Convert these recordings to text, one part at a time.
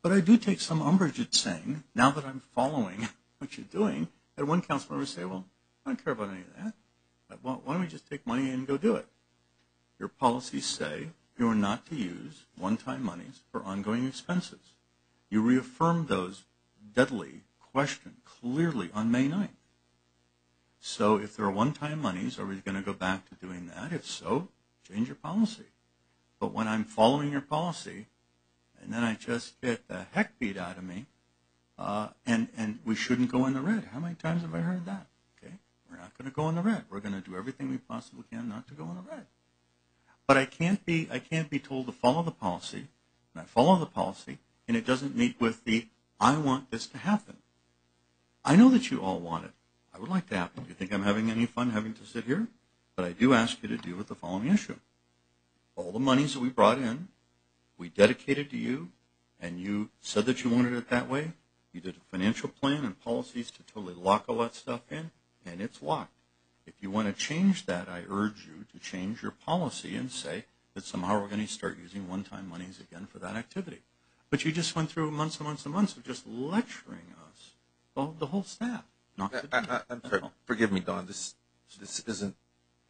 But I do take some umbrage at saying, now that I'm following what you're doing, that one council member say, well, I don't care about any of that. Why don't we just take money and go do it? Your policies say you are not to use one-time monies for ongoing expenses. You reaffirmed those deadly questions clearly on May 9th. So if there are one-time monies, are we going to go back to doing that? If so, change your policy. But when I'm following your policy, and then I just get the heck beat out of me, and we shouldn't go in the red. How many times have I heard that? Okay, we're not going to go in the red. We're going to do everything we possibly can not to go in the red. But I can't be told to follow the policy, and I follow the policy, and it doesn't meet with the I want this to happen. I know that you all want it. I would like to happen. Do you think I'm having any fun having to sit here? But I do ask you to deal with the following issue. All the monies that we brought in, we dedicated to you, and you said that you wanted it that way. You did a financial plan and policies to totally lock all that stuff in, and it's locked. If you want to change that, I urge you to change your policy and say that somehow we're going to start using one-time monies again for that activity. But you just went through months and months and months of just lecturing us, well, the whole staff. Not to do that. I'm sorry. Forgive me, Don. This isn't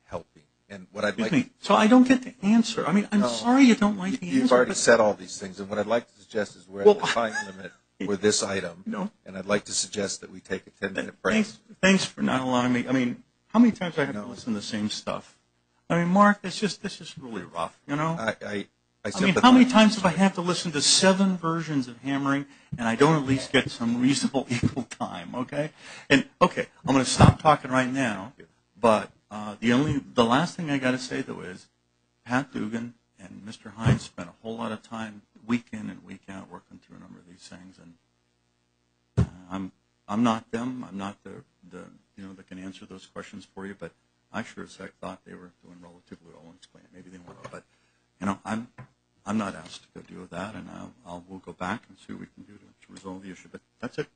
helping. And what I'd like to, so I don't get the answer. I mean, I'm sorry you don't like the answer. You've already said all these things, and what I'd like to suggest is we're at the time limit for this item, and I'd like to suggest that we take a 10-minute break. Thanks for not allowing me. I mean, how many times do I have to listen to the same stuff? I mean, Mark, this is really rough, you know? I mean, how many times have I had to listen to 7 versions of hammering, and I don't at least get some reasonable equal time, okay? And, okay, I'm going to stop talking right now, but the last thing I got to say, though, is Pat Dugan and Mr. Hines spent a whole lot of time week in and week out working through a number of these things, and I'm not them. I'm not the that can answer those questions for you, but I sure as heck thought they were doing relatively well and explain it. Maybe they weren't, but I'm not asked to go deal with that, and we'll go back and see what we can do to resolve the issue. But that's it.